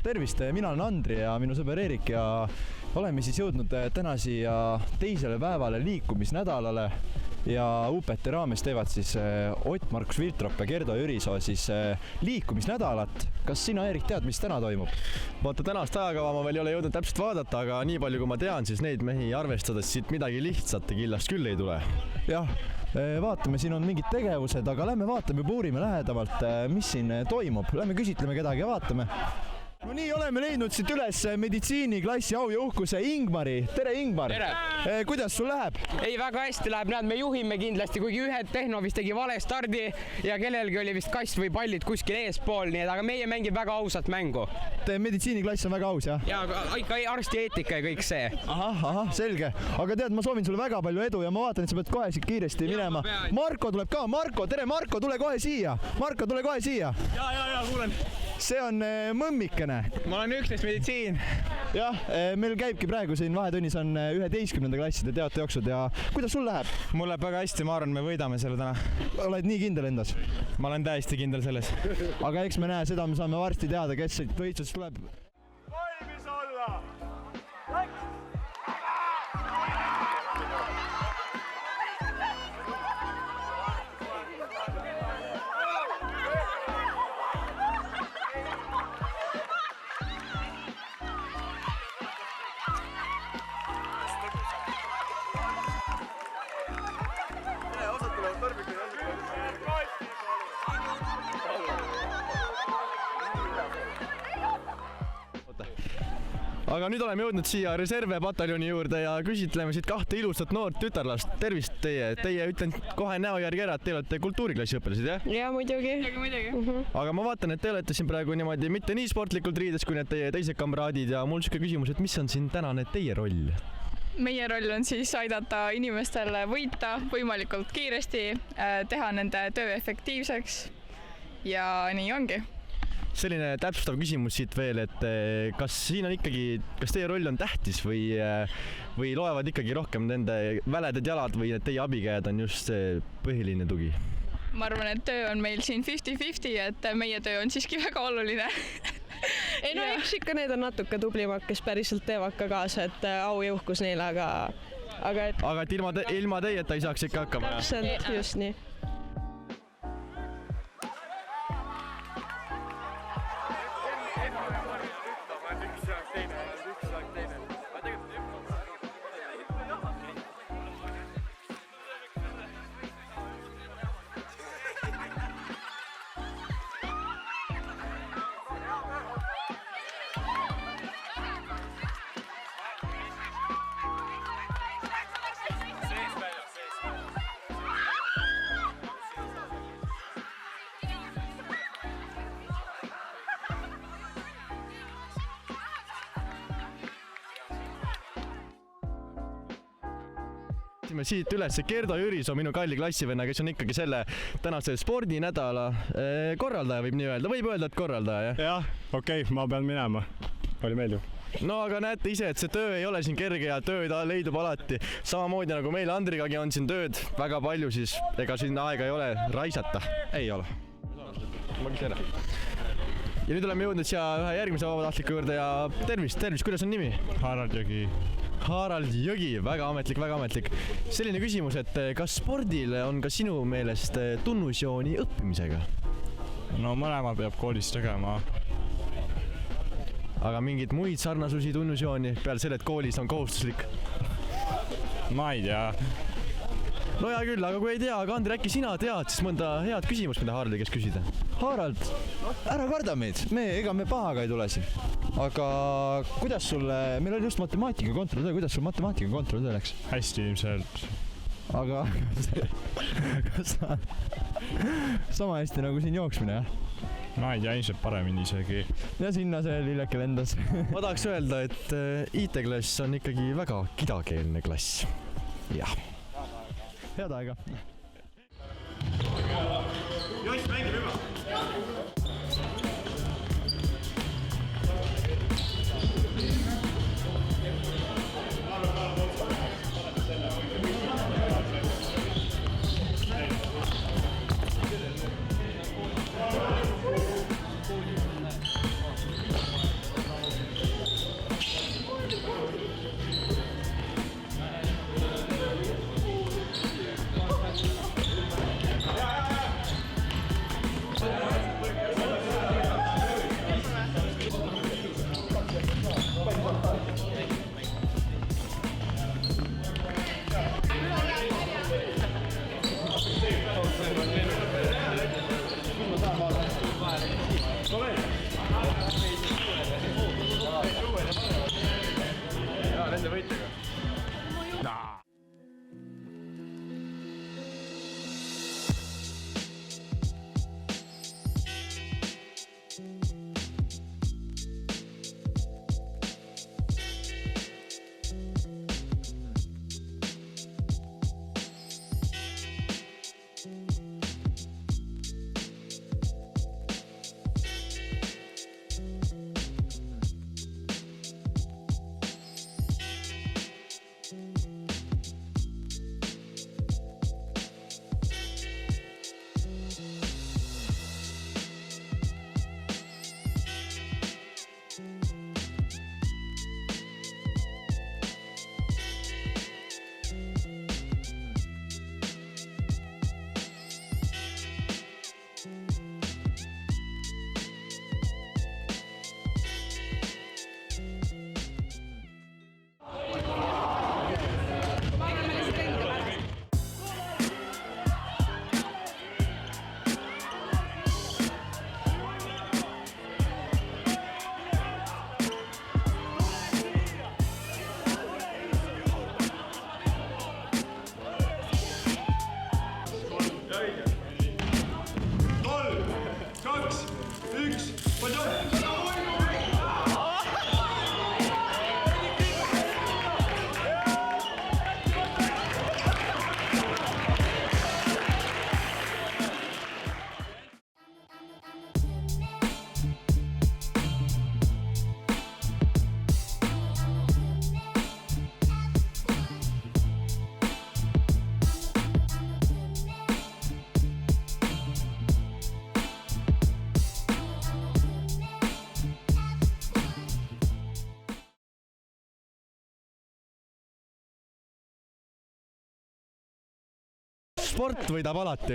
Tervist, mina olen Andri ja minu sõber Erik ja oleme siis jõudnud täna siia teisele päevale liikumisnädalale ja UPT raames teevad siis Ott-Markus Viltrop ja Gerdo Jürisoo siis liikumisnädalat. Kas sina, Erik, tead, mis täna toimub? Vaata, tänast ajakava ma veel ei ole jõudnud täpselt vaadata, aga nii palju kui ma tean, siis neid mehi arvestades siit midagi lihtsalt ja killast küll ei tule. Jah, vaatame, siin on mingid tegevused, aga lähme vaatame ja puurime lähedamalt, mis siin toimub. Lähme küsitleme kedagi ja vaatame. No nii, oleme leidnud siit üles meditsiiniklassi au ja uhkuse Ingmari. Tere, Ingmar! Tere! Kuidas sul läheb? Ei, väga hästi läheb. Näed, me juhime kindlasti, kuigi ühed Tehno vist tegi vale stardi ja kellelgi oli vist kass või pallid kuskil eespool, nii et aga meie mängib väga ausat mängu. Meditsiiniklass on väga aus, jah? Ja ikka arsti eetika ja kõik see. Ahah, selge. Aga tead, ma soovin sulle väga palju edu ja ma vaatan, et sa pead kohe siit kiiresti minema. Marko tuleb ka. Marko, tere Marko, tule kohe siia. Marko, tule kohe siia. Ja, kuulen. See on mõmmikene. Ma olen 11 meditsiin. Jah, meil käibki praegu siin vahetunnis on 11. klasside teatejooksud ja kuidas sul läheb? Mul läheb väga hästi, ma arvan, me võidame selle täna. Oled nii kindel endas? Ma olen täiesti kindel selles. Aga eks me näe, seda me saame varsti teada, kes siit võistlust tuleb. Valmis olla! Läks! Aga nüüd oleme jõudnud siia reserve pataljoni juurde ja küsitleme siit kahte ilusat noort tütarlast. Tervist teie! Teie ütlen kohe näo järgi ära, et te olete kultuuriklassi õpilased, jah? Ja, muidugi. Aga ma vaatan, et te olete siin praegu niimoodi mitte nii sportlikult riides kui need teie teised kamraadid ja mul siuke küsimus, et mis on siin tänane teie roll? Meie roll on siis aidata inimestel võita võimalikult kiiresti, teha nende töö efektiivseks ja nii ongi. Selline täpsustav küsimus siit veel, et kas siin on ikkagi, kas teie roll on tähtis või loevad ikkagi rohkem nende väledad jalad või need teie abikäed on just see põhiline tugi? Ma arvan, et töö on meil siin 50-50, et meie töö on siiski väga oluline. Ei no eks ikka need on natuke tublimad, kes päriselt teevad ka kaasa, et au ja uhkus neile, aga et ilma teieta ei saaks ikka hakkama? Täpselt, just nii. Siit üles Gerdo Jürisoo, minu kalli klassivenna, kes on ikkagi selle tänase spordinädala korraldaja, võib nii öelda. Võib öelda, et korraldaja, jah? Jah, okei, ma pean minema. Oli meeldiv. No aga näete ise, et see töö ei ole siin kerge ja tööd leidub alati. Samamoodi nagu meil Andrigagi on siin tööd väga palju, siis ega siin aega ei ole raisata. Ei ole. Ja nüüd oleme jõudnud siia ühe järgmise vabatahtliku juurde ja tervist, kuidas on nimi? Harald Jõgi. Harald Jõgi, väga ametlik. Selline küsimus, et kas spordil on ka sinu meelest tunnusjooni õppimisega? No mõlema peab koolis tegema. Aga mingid muid sarnasusi tunnusjooni peale selle, et koolis on kohustuslik? Ma ei tea. No hea küll, aga kui ei tea, aga Andri, äkki sina tead siis mõnda head küsimust, mida Haraldi käest küsida? Harald, ära karda meid, ega me pahaga ei tule siin. Aga kuidas sul, meil oli just matemaatika kontroll, kuidas sul matemaatika kontroll läks? Hästi ilmselt. Aga kas sa sama hästi nagu siin jooksmine, jah? Ma ei tea, ilmselt paremini isegi. Ja sinna see lilleke lendas. Ma tahaks öelda, et IT-klass on ikkagi väga kidakeelne klass. Jah. Head aega. Joss, mängib juba. sport võidab alati.